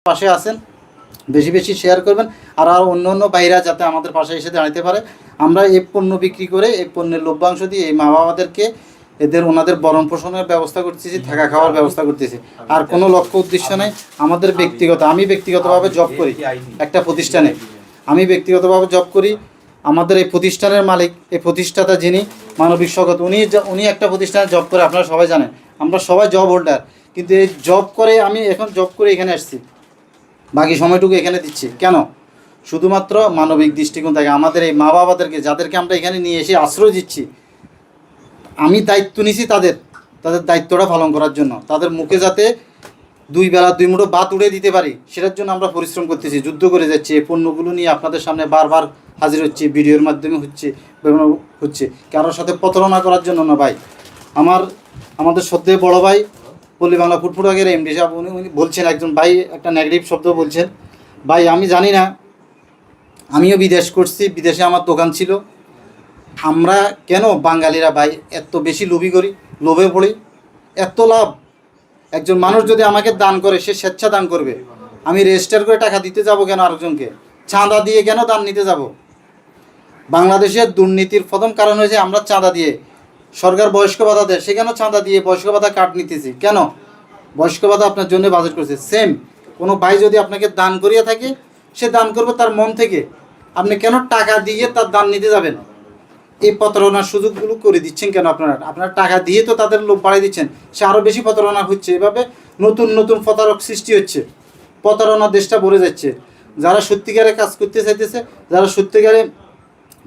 পাশে আছেন, বেশি বেশি শেয়ার করবেন। আর অন্য অন্য বাইরা যাতে আমাদের পাশে এসে দাঁড়াতে পারে। আমরা এই পণ্য বিক্রি করে এই পণ্যের লভ্যাংশ দিয়ে এই মা বাবাদেরকে ওনাদের ভরণ পোষণের ব্যবস্থা করতেছি, থাকা খাওয়ার ব্যবস্থা করতেছি। আর কোনো লক্ষ্য উদ্দেশ্য নেই আমাদের আমি ব্যক্তিগতভাবে জব করি একটা প্রতিষ্ঠানে, আমি ব্যক্তিগতভাবে জব করি। আমাদের এই প্রতিষ্ঠানের মালিক, এই প্রতিষ্ঠাতা যিনি মানবিক স্বাগত, উনি একটা প্রতিষ্ঠানে জব করে, আপনারা সবাই জানেন। আমরা সবাই জব হোল্ডার, কিন্তু এই জব করে আমি এখন জব করে এখানে আসছি, বাকি সময়টুকু এখানে দিচ্ছি কেন? শুধুমাত্র মানবিক দৃষ্টিকোণ থেকে আমাদের এই মা বাবাদেরকে, যাদেরকে আমরা এখানে নিয়ে এসে আশ্রয় দিচ্ছি, আমি দায়িত্ব নিছি তাদের দায়িত্বটা পালন করার জন্য, তাদের মুখে যাতে দুই বেলা দুই মুঠো ভাত উড়ে দিতে পারি, সেটার জন্য আমরা পরিশ্রম করতেছি, যুদ্ধ করে যাচ্ছি। এই পণ্যগুলো নিয়ে আপনাদের সামনে বারবার হাজির হচ্ছে, ভিডিওর মাধ্যমে হচ্ছে কারোর সাথে প্রতারণা করার জন্য না ভাই। আমাদের সত্যি বড় ভাই পল্লী বাংলা ফুড প্রোডাক্টের এমডি সাহেব উনি বলছেন, একজন ভাই একটা নেগেটিভ শব্দ বলছেন। ভাই আমি জানি না, আমিও বিদেশ করছি, বিদেশে আমার দোকান ছিল। আমরা কেন বাঙালিরা ভাই এত বেশি লোভে পড়ি? এত লাভ, একজন মানুষ যদি আমাকে দান করে, সে স্বেচ্ছা দান করবে, আমি রেজিস্টার করে টাকা দিতে যাব কেন আরেকজনকে? চাঁদা দিয়ে কেন দান নিতে যাব? বাংলাদেশের দুর্নীতির প্রথম কারণ হয়েছে আমরা চাঁদা দিয়ে, সরকার বয়স্ক ভাতা দেয়, সেখানেও চাঁদা দিয়ে বয়স্ক ভাতা কাট নিতেছি কেন? বয়স্ক ভাতা আপনার জন্য বাজেট করছে। সেম কোনো ভাই যদি আপনাকে দান করিয়া থাকে, সে দান করবে তার মন থেকে, আপনি কেন টাকা দিয়ে তার দান নিতে যাবেন? এই প্রতারণার সুযোগগুলো করে দিচ্ছেন কেন? আপনারা টাকা দিয়ে তো তাদের লোভ বাড়াই দিচ্ছেন, সে আরও বেশি প্রতারণা হচ্ছে। এভাবে নতুন নতুন প্রতারক সৃষ্টি হচ্ছে, প্রতারণা দেশটা ভরে যাচ্ছে। যারা সত্যিকারে কাজ করতে চাইতেছে, যারা সত্যিকারে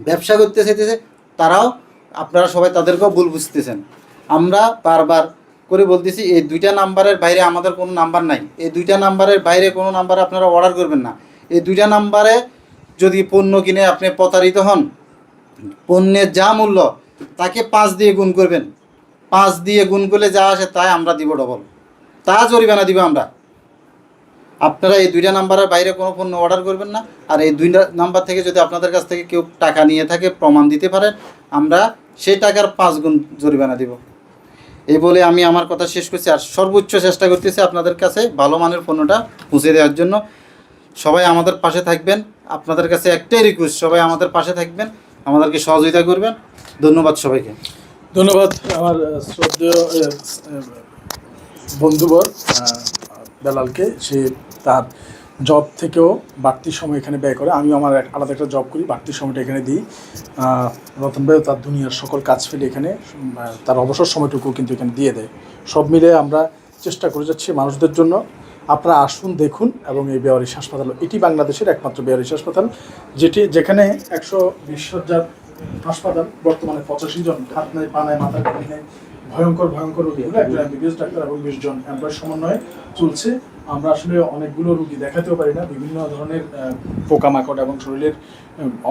ব্যবসা করতে চাইতেছে, তারাও, আপনারা সবাই তাদেরকেও ভুল বুঝতেছেন। আমরা বারবার করে বলতেছি, এই দুইটা নাম্বারের বাইরে আমাদের কোনো নাম্বার নাই। এই দুইটা নাম্বারের বাইরে কোনো নাম্বারে আপনারা অর্ডার করবেন না। এই দুইটা নাম্বারে যদি পণ্য কিনে আপনি প্রতারিত হন, পণ্যের যা মূল্য তাকে 5 দিয়ে গুণ করবেন। 5 দিয়ে গুণ করলে যা আসে তাই আমরা দিব ডবল, তা জরিমানা দিব আমরা। আপনারা এই দুইটা নাম্বারের বাইরে কোনো পণ্য অর্ডার করবেন না। আর এই দুইটা নাম্বার থেকে যদি আপনাদের কাছ থেকে কেউ টাকা নিয়ে থাকে, প্রমাণ দিতে পারেন, আমরা সেই টাকার 5 গুণ জরিমানা দিব। এই বলে আমি আমার কথা শেষ করছি। আর সর্বোচ্চ চেষ্টা করতেছি আপনাদের কাছে ভালো মানের পণ্যটা পৌঁছে দেওয়ার জন্য। সবাই আমাদের পাশে থাকবেন। আপনাদের কাছে একটাই রিকোয়েস্ট, সবাই আমাদের পাশে থাকবেন, আমাদেরকে সহযোগিতা করবেন। ধন্যবাদ সবাইকে। ধন্যবাদ আমার শ্রদ্ধেয় বন্ধুবর বেলালকে। সে তার জব থেকেও বাড়তি সময় এখানে ব্যয় করে। আমিও আমার আলাদা একটা জব করি, বাড়তি সময়টা এখানে দিই। রতন ভাইও তার দুনিয়ার সকল কাজ ফেলে এখানে তার অবসর সময়টুকু কিন্তু এখানে দিয়ে দেয়। সব মিলে আমরা চেষ্টা করে যাচ্ছি মানুষদের জন্য। আপনারা আসুন, দেখুন। এবং এই বেওয়ারিশ হাসপাতাল এটি বাংলাদেশের একমাত্র বেওয়ারিশ হাসপাতাল, যেখানে 120 শয্যার হাসপাতাল, বর্তমানে 85 জন হাত নাই পা নাই মাথা নেই ভয়ঙ্কর রোগীগুলো, একজন এমবিবিএস ডাক্তার এবং 20 জন এমপ্লয়ের সমন্বয়ে চলছে। আমরা আসলে অনেকগুলো রুগী দেখাতেও পারি না, বিভিন্ন ধরনের পোকামাকড় এবং শরীরের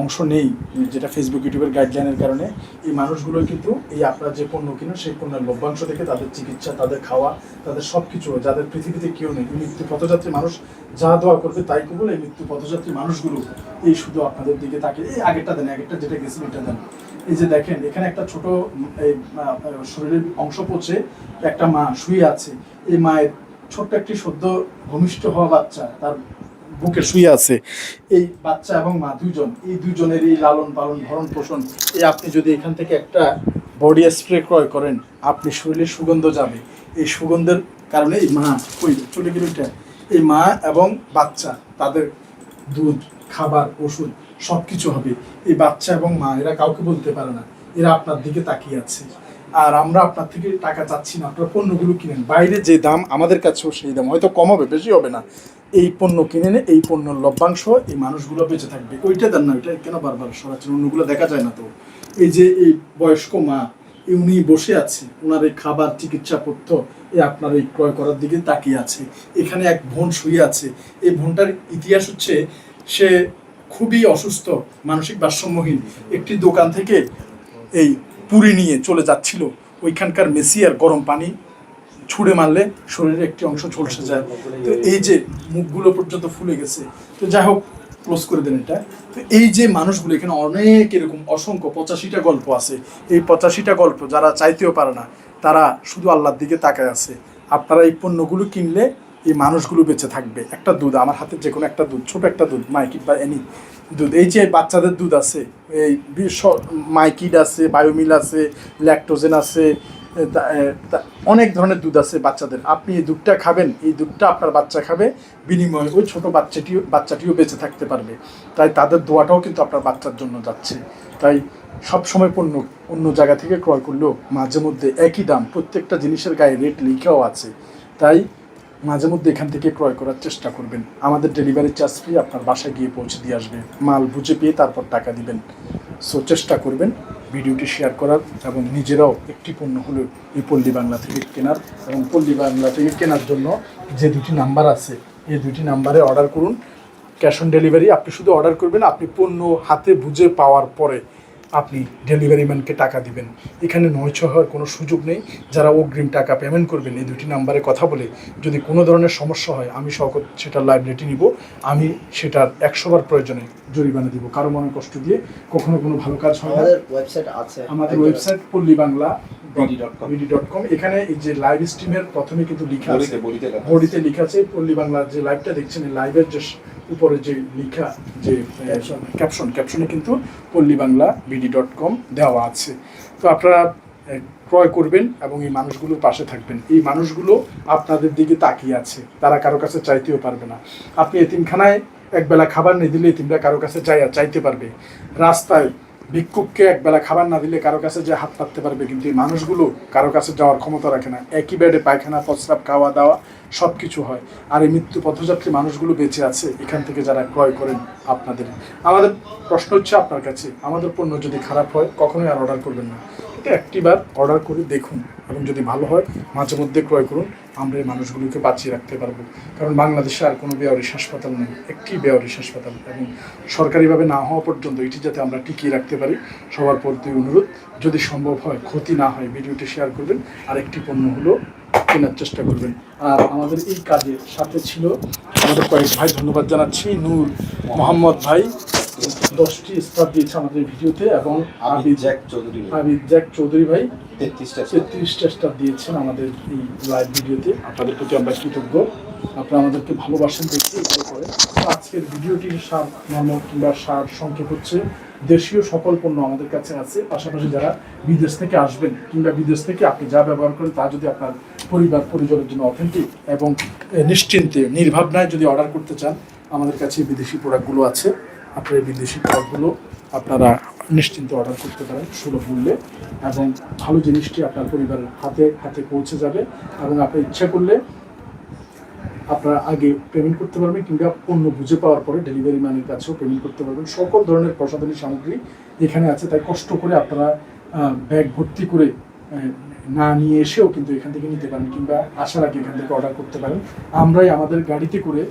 অংশ নেই, যেটা ফেসবুক ইউটিউবের গাইডলাইনের কারণে। এই মানুষগুলো কিন্তু এই আপনারা যে পণ্য কিনেন, সেই পণ্যের লভ্যাংশ থেকে তাদের চিকিৎসা, তাদের খাওয়া, তাদের সব কিছু, যাদের পৃথিবীতে কেউ নেই, মৃত্যু পথযাত্রী মানুষ যা দোয়া করবে তাই কবুল। এই মৃত্যু পথযাত্রী মানুষগুলো এই শুধু আপনাদের দিকে তাকিয়ে, এই আগেরটা দেন, আগেরটা যেটা গেছিল এটা দেন। এই যে দেখেন, এখানে একটা ছোট এই শরীরের অংশ পচে একটা মা শুয়ে আছে। এই মায়ের ছোট্ট একটি সদ্য ভূমিষ্ঠ হওয়া বাচ্চা তার বুকে শুয়ে আছে। এই বাচ্চা এবং মা এই দুজনের এই লালন পালন, ভরণ পোষণ, এই আপনি যদি এখান থেকে একটা বডি স্প্রে ক্রয় করেন, আপনি শরীরে সুগন্ধ যাবে। এই সুগন্ধের কারণে এই মা চলে গেল, এই মা এবং বাচ্চা, তাদের দুধ, খাবার, ওষুধ সব কিছু হবে। এই বাচ্চা এবং মা এরা কাউকে বলতে পারে না, এরা আপনার দিকে তাকিয়ে আছে। আর আমরা আপনার থেকে টাকা চাচ্ছি না, আপনার পণ্যগুলো কিনেন। বাইরে যে দাম, আমাদের কাছেও সেই দাম, হয়তো কম হবে, বেশি হবে না। এই পণ্য কিনে নে, এই পণ্যের লভ্যাংশ এই মানুষগুলো বেঁচে থাকবে। ওইটা দেন না, ওইটা কেন বারবার সরাচ্ছেন? অন্যগুলো দেখা যায় না তো? এই যে এই বয়স্ক মা, উনি বসে আছে, ওনার এই খাবার, চিকিৎসাপত্র আপনার এই ক্রয় করার দিকে তাকিয়ে আছে। এখানে এক বোন শুয়ে আছে। এই বোনটার ইতিহাস হচ্ছে, সে খুবই অসুস্থ, মানসিক ভারসাম্যহীন। একটি দোকান থেকে এই পুরি নিয়ে চলে যাচ্ছিল, ওইখানকার মেসিয়ার গরম পানি ছুঁড়ে মারলে শরীরের একটি অংশ ঝলসে যায়। তো এই যে মুখগুলো পর্যন্ত ফুলে গেছে। তো যাই হোক, ক্লোজ করে দেন এটা। তো এই যে মানুষগুলো, এখানে অনেক এরকম অসংখ্য 85টা গল্প আছে। এই 85টা গল্প যারা চাইতেও পারে না, তারা শুধু আল্লাহর দিকে তাকায় আছে। আপনারা এই পণ্যগুলো কিনলে এই মানুষগুলো বেঁচে থাকবে। একটা দুধ, আমার হাতে যে কোনো একটা দুধ, ছোট একটা দুধ, মাইকিড বা এনি দুধ, এই যে বাচ্চাদের দুধ আছে, এই মাইকিড আছে, বায়োমিল আছে, ল্যাকটোজেন আছে, অনেক ধরনের দুধ আছে বাচ্চাদের। আপনি এই দুধটা খাবেন, এই দুধটা আপনার বাচ্চা খাবে, বিনিময়ে ওই ছোটো বাচ্চাটিও বেঁচে থাকতে পারবে। তাই তাদের দোয়াটাও কিন্তু আপনার বাচ্চার জন্য যাচ্ছে। তাই সবসময় পণ্য অন্য জায়গা থেকে ক্রয় করলেও মাঝে মধ্যে একই দাম, প্রত্যেকটা জিনিসের গায়ে রেট লেখাও আছে। তাই মাঝে মধ্যে এখান থেকে ক্রয় করার চেষ্টা করবেন। আমাদের ডেলিভারি চার্জ ফ্রি, আপনার বাসায় গিয়ে পৌঁছে দিয়ে আসবে, মাল বুঝে পেয়ে তারপর টাকা দিবেন। সো চেষ্টা করবেন ভিডিওটি শেয়ার করার এবং নিজেরাও একটি পণ্য হলেও এই পল্লী বাংলা থেকে কেনার। এবং পল্লী বাংলা থেকে কেনার জন্য যে দুটি নাম্বার আছে, এই দুটি নাম্বারে অর্ডার করুন। ক্যাশ অন ডেলিভারি, আপনি শুধু অর্ডার করবেন, আপনি পণ্য হাতে বুঝে পাওয়ার পরে আপনি ডেলিভারি ম্যানকে টাকা দিবেন। এখানে নয়ছয় হওয়ার কোনো সুযোগ নেই। যারা অগ্রিম টাকা পেমেন্ট করবেন, এই দুটি নাম্বারে কথা বলে যদি কোনো ধরনের সমস্যা হয়, আমি সেটার লাইবিলিটি নিব। আমি সেটার 100 বার প্রয়োজনে জরিমানা দিব। কারো মনে কষ্ট দিয়ে কখনো কোনো ভালো কাজ হয় না। ওয়েবসাইট আছে, আমাদের ওয়েবসাইট pollybangla.bd.com। এখানে এই যে লাইভ স্ট্রিমের প্রথমে কিন্তু লেখা আছে, বডিতে লেখা আছে পল্লী বাংলা। যে লাইভটা দেখছেন, এই লাইভের যে উপরে যে লেখা, যে ক্যাপশনে কিন্তু pollybangla.bd.com দেওয়া আছে। তো আপনারা ক্রয় করবেন এবং এই মানুষগুলোর পাশে থাকবেন। এই মানুষগুলো আপনাদের দিকে তাকিয়ে আছে, তারা কারো কাছে চাইতেও পারবে না। আপনি এতিমখানায় একবেলা খাবার নিয়ে দিলে এতিমরা কারো কাছে চাইতে পারবে। রাস্তায় ভিক্ষুককে একবেলা খাবার না দিলে কারো কাছে যে হাত পাততে পারবে, কিন্তু এই মানুষগুলো কারো কাছে যাওয়ার ক্ষমতা রাখে না। একই বেডে পায়খানা, প্রস্রাব, খাওয়া দাওয়া সব কিছু হয়। আর এই মৃত্যু পথযাত্রী মানুষগুলো বেঁচে আছে এখান থেকে যারা ক্রয় করেন আপনাদের। আমাদের প্রশ্ন হচ্ছে আপনার কাছে, আমাদের পণ্য যদি খারাপ হয় কখনোই আর অর্ডার করবেন না। এটা একটিবার অর্ডার করে দেখুন এবং যদি ভালো হয় মাঝে মধ্যে ক্রয় করুন। আমরা এই মানুষগুলোকে বাঁচিয়ে রাখতে পারবো। কারণ বাংলাদেশে আর কোনো বেওয়ারিশ হাসপাতাল নেই, একটি বেওয়ারিশ হাসপাতাল, এবং সরকারিভাবে না হওয়া পর্যন্ত এটি যাতে আমরা টিকিয়ে রাখতে পারি। সবার প্রতি অনুরোধ, যদি সম্ভব হয়, ক্ষতি না হয়, ভিডিওটি শেয়ার করবেন আর একটি পণ্য হলো কেনার চেষ্টা করবেন। আর আমাদের এই কাজের সাথে ছিল আমাদের কয়েক ভাই, ধন্যবাদ জানাচ্ছি। নূর মোহাম্মদ ভাই 10টি স্টার দিয়েছে আমাদের ভিডিওতে, এবং আবিদ জ্যাক চৌধুরী ভাই 33টা স্টার দিয়েছেন আমাদের এই লাইভ ভিডিওতে। আপনাদের প্রতি আমরা কৃতজ্ঞ। আপনারা আমাদেরকে ভালোবাসেন, দেখতে ভালো করেন। আজকের ভিডিওটির সার মর্ম কিংবা সার সংক্ষেপ হচ্ছে, দেশীয় সকল পণ্য আমাদের কাছে আছে। পাশাপাশি যারা বিদেশ থেকে আসবেন কিংবা বিদেশ থেকে আপনি যা ব্যবহার করেন তা যদি আপনার পরিবার পরিজনের জন্য অথেন্টিক এবং নিশ্চিন্তে নির্ভাবনায় যদি অর্ডার করতে চান, আমাদের কাছে বিদেশি প্রোডাক্টগুলো আছে। আপনার এই বিদেশি প্রোডাক্টগুলো আপনারা নিশ্চিন্তে অর্ডার করতে পারেন সুলভ মূল্যে, এবং ভালো জিনিসটি আপনার পরিবারের হাতে হাতে পৌঁছে যাবে। এবং আপনি ইচ্ছা করলে আপনারা আগে পেমেন্ট করতে পারবেন, কিংবা পণ্য বুঝে পাওয়ার পরে ডেলিভারি ম্যানের কাছেও পেমেন্ট করতে পারবেন। সকল ধরনের প্রসাধনী সামগ্রী এখানে আছে। তাই কষ্ট করে আপনারা ব্যাগ ভর্তি করে না নিয়ে এসেও কিন্তু এখান থেকে নিতে পারেন, কিংবা আসার আগে এখান থেকে অর্ডার করতে পারেন। আমরাই আমাদের গাড়িতে করে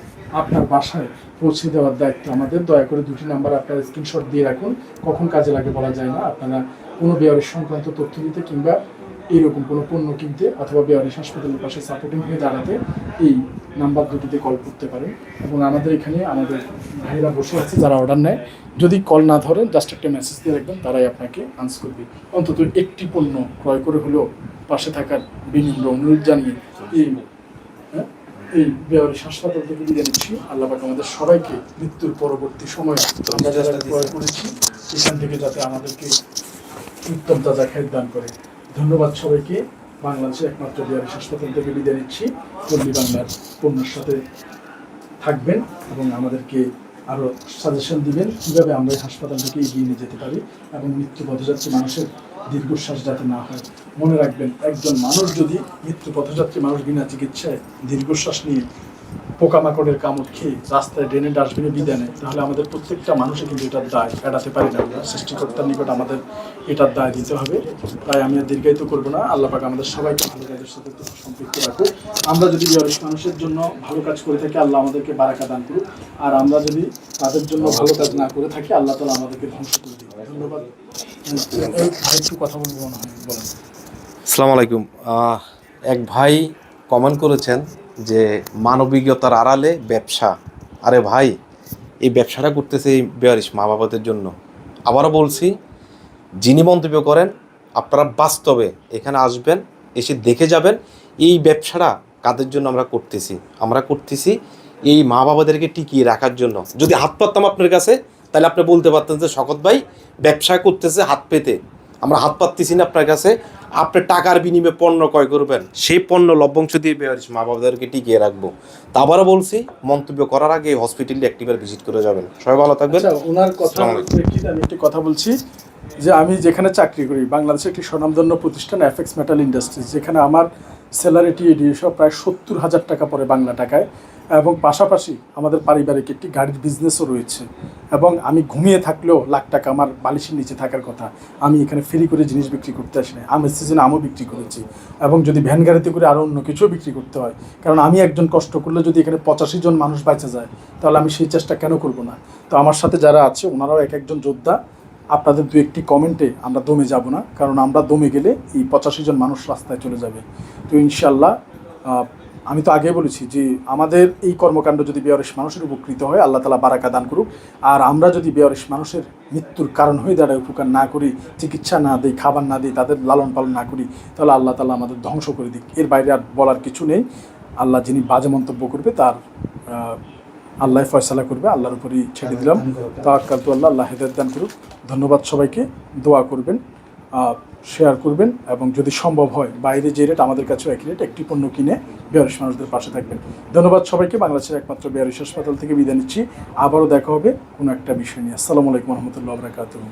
আপনার বাসায় পৌঁছে দেওয়ার দায়িত্ব আমাদের। দয়া করে দুটি নাম্বার আপনারা স্ক্রিনশট দিয়ে রাখুন, কখন কাজে লাগে বলা যায় না। আপনারা কোনো বেয়ারিশ সংক্রান্ত তথ্য দিতে কিংবা এইরকম কোনো পণ্য কিনতে অথবা বেয়ারিশ হাসপাতালের পাশে সাপোর্টিং হয়ে দাঁড়াতে এই নাম্বার দুটিতে কল করতে পারেন। এবং আমাদের এখানে আমাদের ভাইরা বসে আছে যারা অর্ডার নেয়, যদি কল না ধরেন জাস্ট একটা মেসেজ দিয়ে রাখবেন, তারাই আপনাকে আনসার করবে। অন্তত একটি পণ্য ক্রয় করে হলেও পাশে থাকার বিনম্র অনুরোধ জানিয়ে এই বেওয়ারিশ হাসপাতাল থেকে বিদায় নিচ্ছি। আল্লাহ পাক আমাদের সবাইকে মৃত্যুর পরবর্তী সময়ে আমরা যারা ক্রয় করেছি এখান থেকে যাতে আমাদেরকে উত্তম তাজা খাদ্য দান করে। ধন্যবাদ সবাইকে। বাংলাদেশের একমাত্র বেওয়ারিশ হাসপাতাল থেকে বিদায় নিচ্ছি। পল্লী বাংলার পণ্যের সাথে থাকবেন এবং আমাদেরকে আরও সাজেশন দিবেন কীভাবে আমরা এই হাসপাতাল থেকে এগিয়ে নিয়ে যেতে পারি এবং মৃত্যু পথযাত্রী মানুষের দীর্ঘশ্বাস যাতে না হয়। মনে রাখবেন, একজন মানুষ যদি মৃত্যু পথযাত্রী মানুষ বিনা চিকিৎসায় দীর্ঘশ্বাস নিয়ে পোকামাকড়ের কামড় খেয়ে রাস্তায় ড্রেনে ডাস্টবিনে বিদায় নেয়, তাহলে আমাদের প্রত্যেকটা মানুষই কিন্তু এটার দায় এড়াতে পারি না। আমরা সৃষ্টিকর্তার নিকট আমাদের এটার দায় দিতে হবে। তাই আমি আর দীর্ঘায়িত করবো না। আল্লাহ পাক আমাদের সবাইকে ভালো কাজের সাথে সম্পৃক্ত রাখুক। আমরা যদি বেওয়ারিশ মানুষের জন্য ভালো কাজ করে থাকি, আল্লাহ আমাদেরকে বারাকা দান করুক। আর আমরা যদি তাদের জন্য ভালো কাজ না করে থাকি, আল্লাহ তাআলা আমাদেরকে ধ্বংস করে দিন। ধন্যবাদ। একটু কথা বলবো মনে হয়, বলেন। আসসালামু আলাইকুম। এক ভাই কমেন্ট করেছেন যে মানবিকতার আড়ালে ব্যবসা। আরে ভাই, এই ব্যবসাটা করতেছে এই বেওয়ারিশ মা বাবাদের জন্য। আবারও বলছি, যিনি মন্তব্য করেন আপনারা বাস্তবে এখানে আসবেন, এসে দেখে যাবেন এই ব্যবসাটা কাদের জন্য আমরা করতেছি এই মা বাবাদেরকে টিকিয়ে রাখার জন্য। যদি হাত পাততাম আপনার কাছে, তাহলে আপনি বলতে পারতেন যে শকত ভাই ব্যবসা করতেছে হাত পেতে। আমরা হাত পাততেছি না আপনার কাছে, আপনি টাকার বিনিময়ে পণ্য ক্রয় করবেন, সেই পণ্য লভ্যাংশ দিয়ে বেয়ারিশ মা বাবাদেরকে টিকিয়ে রাখবো। তা আবারও বলছি, মন্তব্য করার আগে হসপিটালে একটিবার ভিজিট করে যাবেন। সবাই ভালো থাকবেন। আচ্ছা, ওনার কথা আসসালামু আলাইকুম। প্রেক্ষিতে আমি একটি কথা বলছি যে আমি যেখানে চাকরি করি, বাংলাদেশের একটি স্বনামধন্য প্রতিষ্ঠান এফএক্স মেটাল ইন্ডাস্ট্রিজ, যেখানে আমার স্যালারি টিএডি সব প্রায় 70,000 টাকা পড়ে বাংলা টাকায়, এবং পাশাপাশি আমাদের পারিবারিক একটি গাড়ির বিজনেসও রয়েছে, এবং আমি ঘুমিয়ে থাকলেও লাখ টাকা আমার বালিশের নিচে থাকার কথা। আমি এখানে ফ্রি করে জিনিস বিক্রি করতে আসি না, আমের সিজনে আমও বিক্রি করেছি, এবং যদি ভ্যান গাড়িতে করে আরও অন্য কিছুও বিক্রি করতে হয়, কারণ আমি একজন কষ্ট করলে যদি এখানে 85 জন মানুষ বেঁচে যায়, তাহলে আমি সেই চেষ্টা কেন করব না? তো আমার সাথে যারা আছে ওনারাও এক একজন যোদ্ধা। আপনাদের দু একটি কমেন্টে আমরা দমে যাব না, কারণ আমরা দমে গেলে এই 85 জন মানুষ রাস্তায় চলে যাবে। তো ইনশাল্লাহ আমি তো আগে বলেছি যে আমাদের এই কর্মকাণ্ড যদি বেয়ারিশ মানুষের উপকৃত হয়, আল্লাহ তাআলা বারাকা দান করুক। আর আমরা যদি বেয়ারিশ মানুষের মৃত্যুর কারণ হয়ে দাঁড়ায়, উপকার না করি, চিকিৎসা না দিই, খাবার না দিই, তাদের লালন পালন না করি, তাহলে আল্লাহ তাআলা আমাদের ধ্বংস করে দিক। এর বাইরে আর বলার কিছু নেই। আল্লাহ যিনি বাজে মন্তব্য করবে তার আল্লাহ ফয়সালা করবে, আল্লাহর উপরই ছেড়ে দিলাম। তাওয়াক্কালতু আল্লাহ, আল্লাহ হেদায়েত দান করুক। ধন্যবাদ সবাইকে। দোয়া করবেন, শেয়ার করবেন, এবং যদি সম্ভব হয় বাইরে যে রেট আমাদের কাছেও একই রেট, একটি পণ্য কিনে বেয়ারিশ মানুষদের পাশে থাকবেন। ধন্যবাদ সবাইকে। বাংলাদেশের একমাত্র বেয়ারিশ হাসপাতাল থেকে বিদায় নিচ্ছি। আবারও দেখা হবে কোনো একটা বিষয় নিয়ে। আসসালামু আলাইকুম রহমতুল্লাহ বারাকাতুহু।